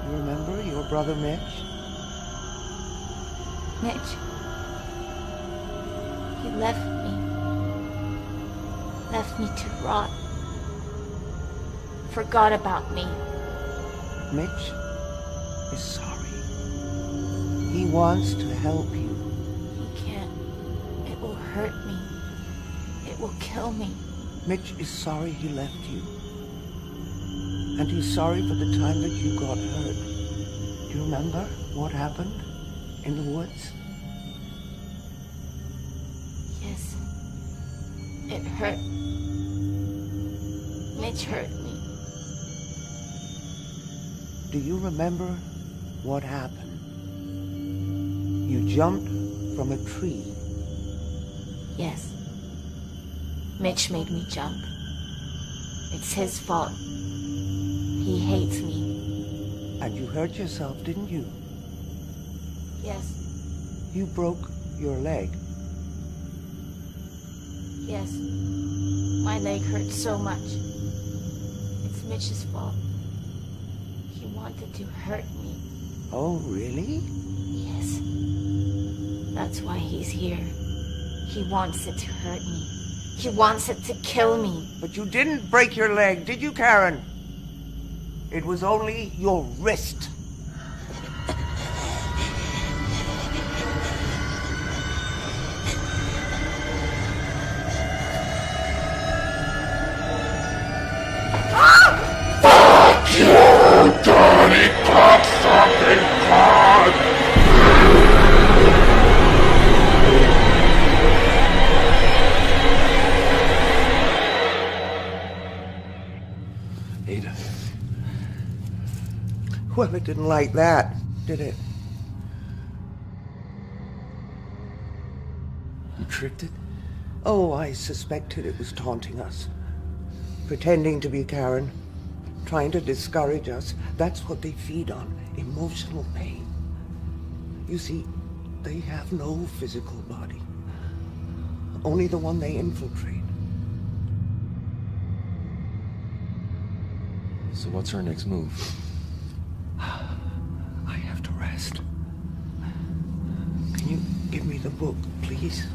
You remember your brother Mitch? Mitch. He left me. Left me to rot. Forgot about me. Mitch is sorry. He wants to help you. He can't. It will hurt me. It will kill me. Mitch is sorry he left you. And he's sorry for the time that you got hurt. Do you remember what happened in the woods? Yes. It hurt. Mitch hurt me. Do you remember what happened? You jumped from a tree. Yes. Mitch made me jump. It's his fault. He hates me. And you hurt yourself, didn't you? Yes. You broke your leg. Yes. My leg hurts so much. It's Mitch's fault. He wanted to hurt me. Oh, really? Yes. That's why he's here. He wants it to hurt me. He wants it to kill me. But you didn't break your leg, did you, Karen? It was only your wrist. Fuck you, dirty cocksucking cod! Ada. Well, it didn't like that. Did it? You tricked it? Oh, I suspected it was taunting us. Pretending to be Karen. Trying to discourage us. That's what they feed on. Emotional pain. You see, they have no physical body. Only the one they infiltrate. So what's our next move? I have to rest. Can you give me the book, please?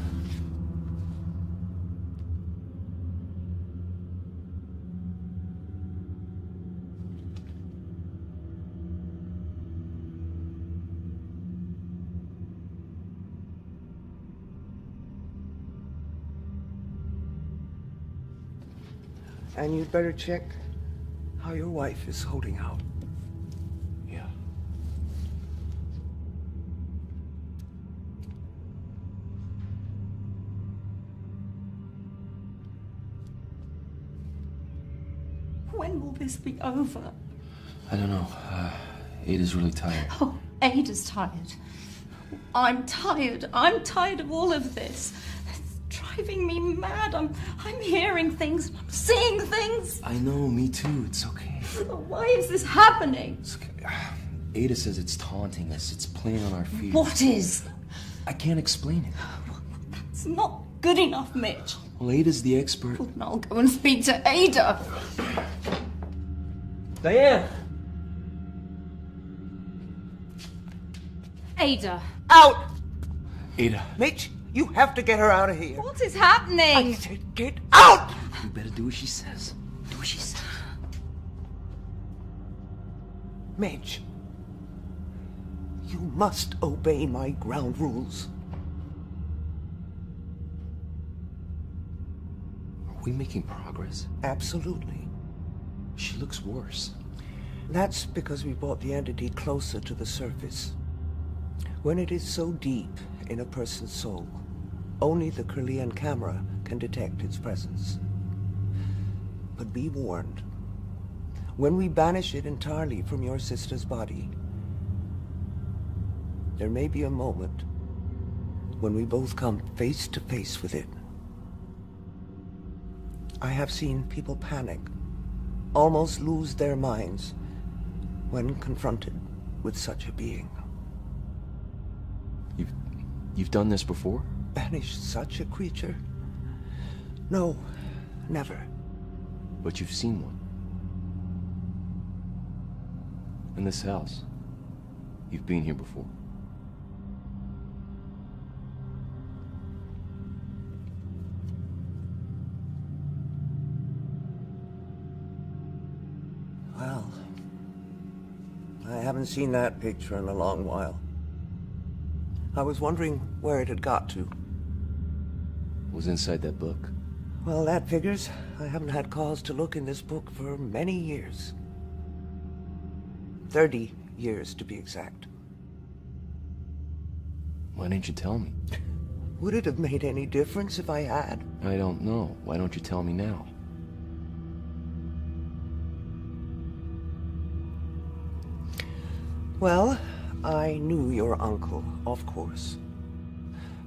And you'd better check how your wife is holding out. Yeah. When will this be over? I don't know. Ada's really tired. Oh, Ada's tired. I'm tired. I'm tired of all of this. It's driving me mad. I'm hearing things. I'm seeing things. I know, me too. It's okay. Why is this happening? It's okay. Ada says it's taunting us. It's playing on our fears. What is? I can't explain it. It's not good enough, Mitch. Well, Ada's the expert. Well, then I'll go and speak to Ada. Diane! Ada. Out! Ada. Mitch, you have to get her out of here. What is happening? I said get out! You better do what she says. Do what she says. Mitch, you must obey my ground rules. Are we making progress? Absolutely. She looks worse. That's because we brought the entity closer to the surface. When it is so deep in a person's soul, only the Kirlian camera can detect its presence. But be warned, when we banish it entirely from your sister's body, there may be a moment when we both come face to face with it. I have seen people panic, almost lose their minds when confronted with such a being. You've done this before? Banished such a creature? No, never. But you've seen one. In this house. You've been here before. Well, I haven't seen that picture in a long while. I was wondering where it had got to. It was inside that book. Well, that figures. I haven't had cause to look in this book for many years. 30 years, to be exact. Why didn't you tell me? Would it have made any difference if I had? I don't know. Why don't you tell me now? Well, I knew your uncle, of course.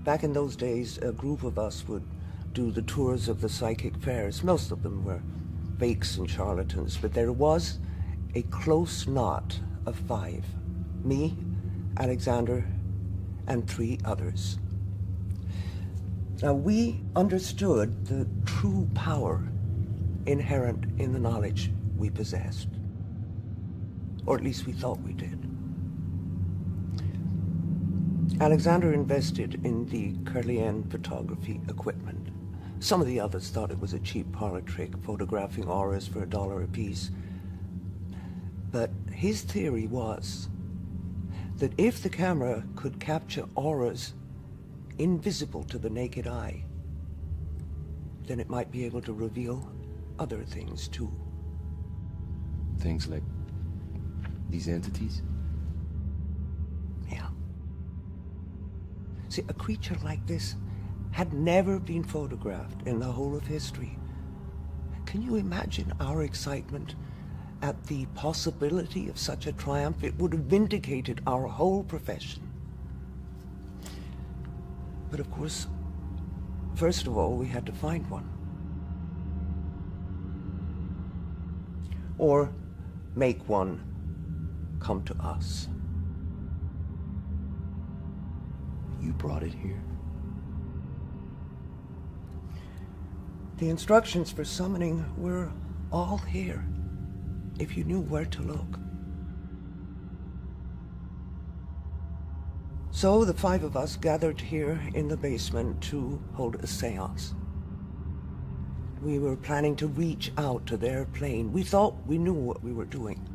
Back in those days, a group of us would do the tours of the psychic fairs. Most of them were fakes and charlatans, but there was a close knot of 5. Me, Alexander, and 3 others. Now, we understood the true power inherent in the knowledge we possessed. Or at least we thought we did. Alexander invested in the Kirlian photography equipment. Some of the others thought it was a cheap parlor trick, photographing auras for $1 apiece. But his theory was that if the camera could capture auras invisible to the naked eye, then it might be able to reveal other things too. Things like these entities? Yeah. See, a creature like this had never been photographed in the whole of history. Can you imagine our excitement at the possibility of such a triumph, it would have vindicated our whole profession. But of course, first of all, we had to find one. Or make one come to us. You brought it here. The instructions for summoning were all here, if you knew where to look. So the 5 of us gathered here in the basement to hold a seance. We were planning to reach out to their plane. We thought we knew what we were doing.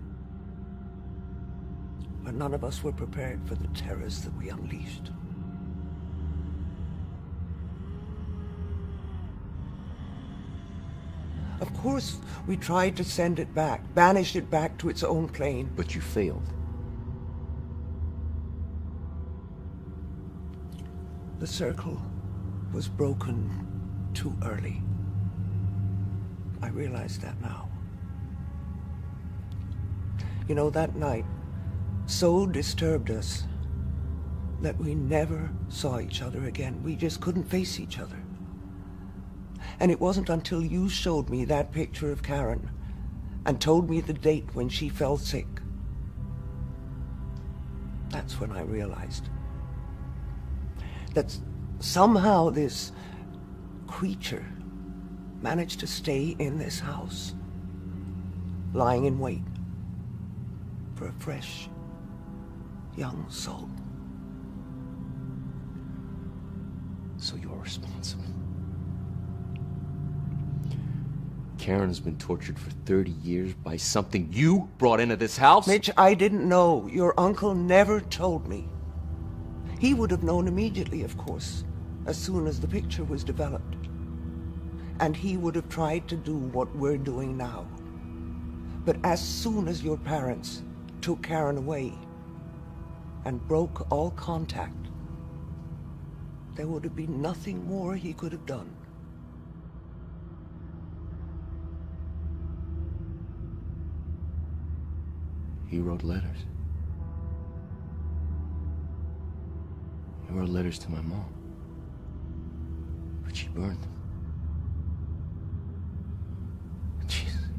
But none of us were prepared for the terrors that we unleashed. Of course, we tried to send it back, banish it back to its own plane. But you failed. The circle was broken too early. I realize that now. You know, that night so disturbed us that we never saw each other again. We just couldn't face each other. And it wasn't until you showed me that picture of Karen and told me the date when she fell sick. That's when I realized that somehow this creature managed to stay in this house, lying in wait for a fresh, young soul. So you're responsible. Karen's been tortured for 30 years by something you brought into this house? Mitch, I didn't know. Your uncle never told me. He would have known immediately, of course, as soon as the picture was developed. And he would have tried to do what we're doing now. But as soon as your parents took Karen away and broke all contact, there would have been nothing more he could have done. He wrote letters. He wrote letters to my mom. But she burned them. Jesus.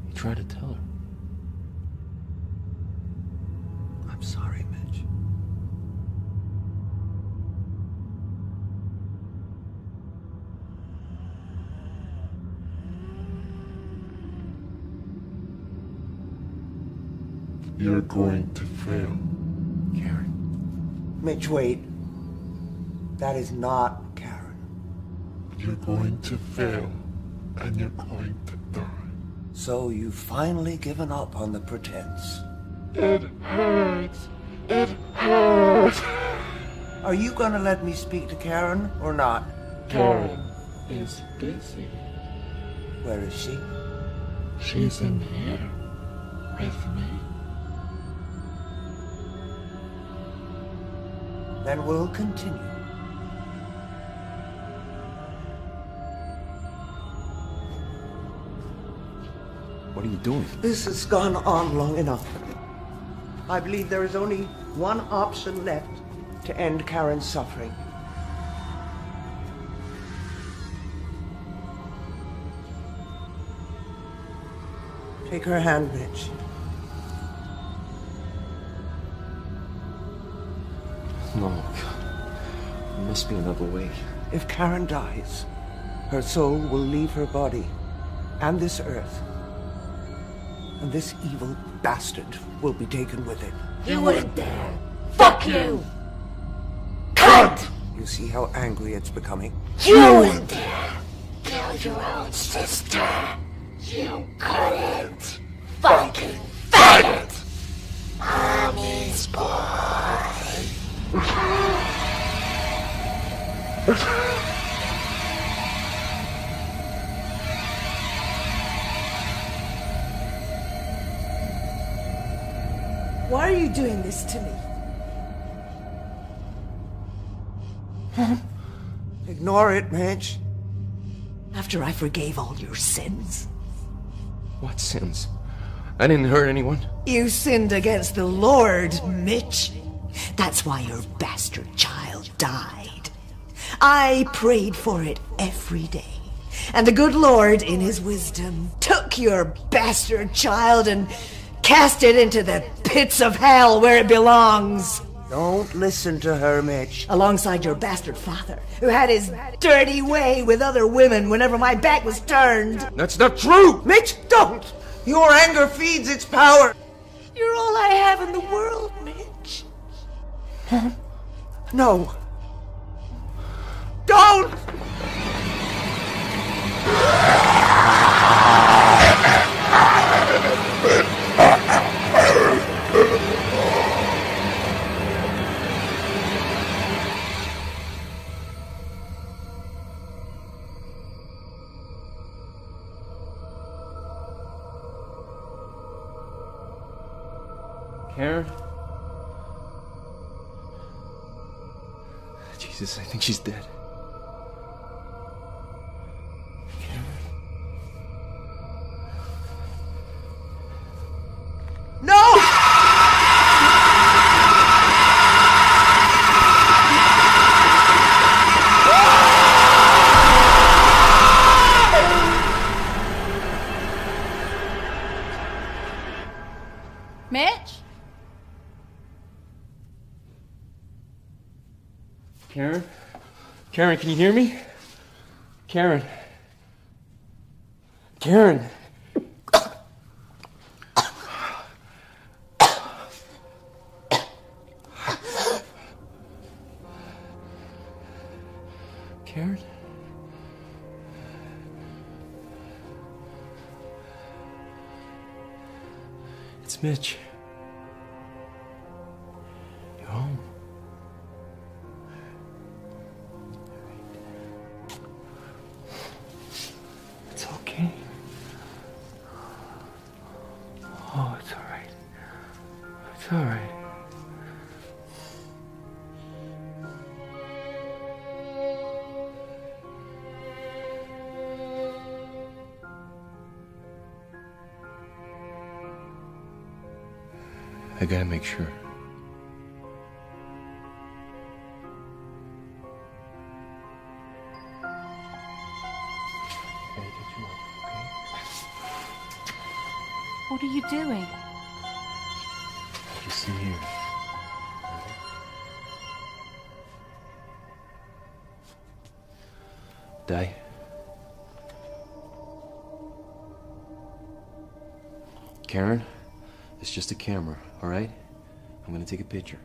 He tried to tell her. I'm sorry, Mitch. You're going to fail. Karen. Mitch, wait. That is not Karen. You're going to fail, and you're going to die. So you've finally given up on the pretense. It hurts. It hurts. Are you gonna let me speak to Karen or not? Karen is busy. Where is she? She's in here with me. Then we'll continue. What are you doing? This has gone on long enough. I believe there is only one option left to end Karen's suffering. Take her hand, Mitch. No, God. There must be another way. If Karen dies, her soul will leave her body and this earth. And this evil bastard will be taken with it. You wouldn't dare. Fuck you! Cunt! You see how angry it's becoming? You wouldn't dare kill your own sister. You couldn't. Fucking faggot! Mommy's boy. Why are you doing this to me? Ignore it, Mitch. After I forgave all your sins. What sins? I didn't hurt anyone. You sinned against the Lord, Mitch. That's why your bastard child died. I prayed for it every day. And the good Lord, in his wisdom, took your bastard child and cast it into the pits of hell where it belongs. Don't listen to her, Mitch. Alongside your bastard father, who had his dirty way with other women whenever my back was turned. That's not true! Mitch, don't! Your anger feeds its power. You're all I have in the world, Mitch. No. Don't! Karen? Jesus, I think she's dead. No! Mitch? Karen? Karen, can you hear me? Karen? Karen? Karen? It's Mitch. You're home. It's okay. Oh, it's all right. It's all right. I gotta make sure. What are you doing? Just in here. Di? Karen, it's just a camera, all right? I'm gonna take a picture.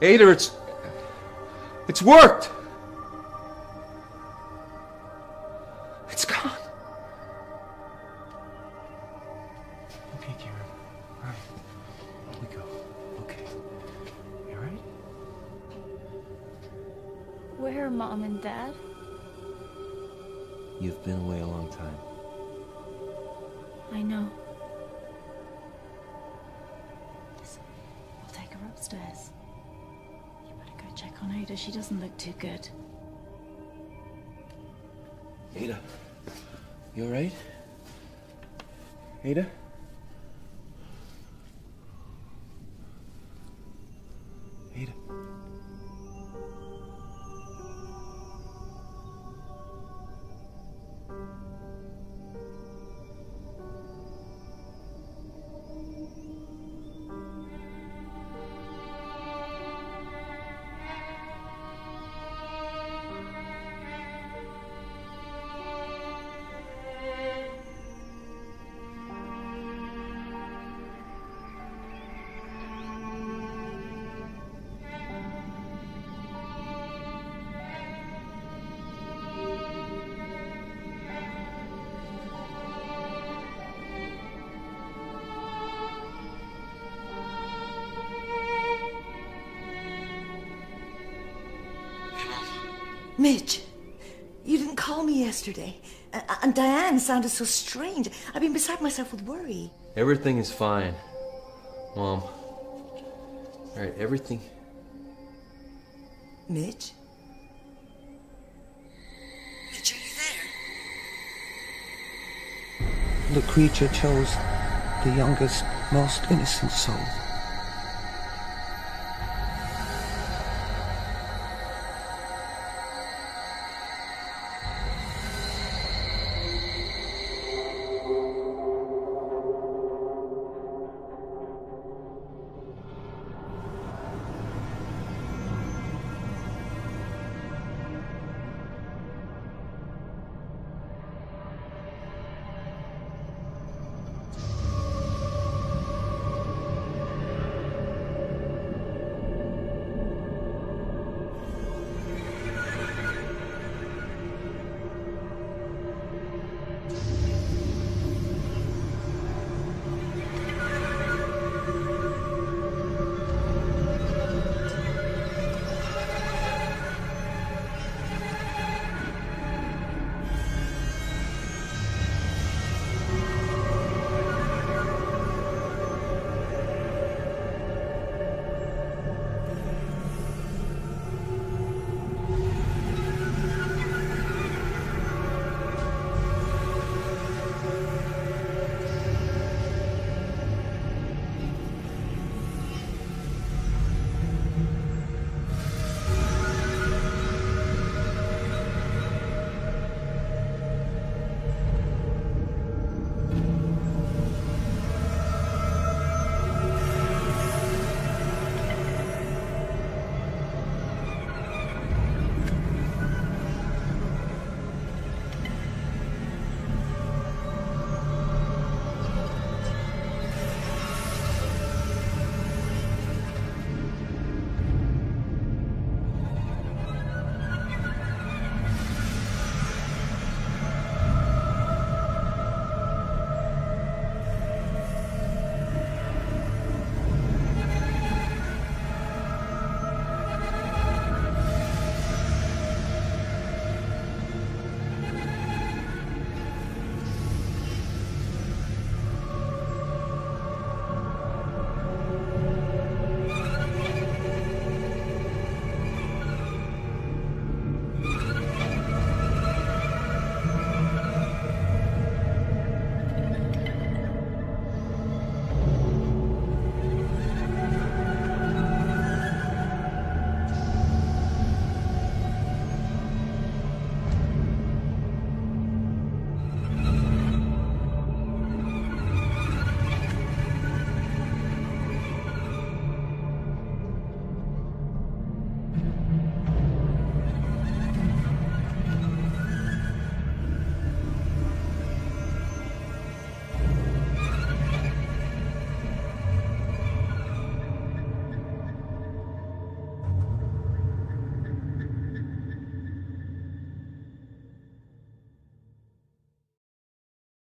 Ada, it's worked. It's gone. Okay, Karen. All right. Here we go. Okay. You all right? Where are Mom and Dad? You've been away a long time. I know. Listen, I'll take her upstairs. You better go check on Ada. She doesn't look too good. Ada, you all right? Ada? Ada? Mitch, you didn't call me yesterday. And Diane sounded so strange. I've been beside myself with worry. Everything is fine, Mom. All right, everything... Mitch? Mitch, are you there? The creature chose the youngest, most innocent soul.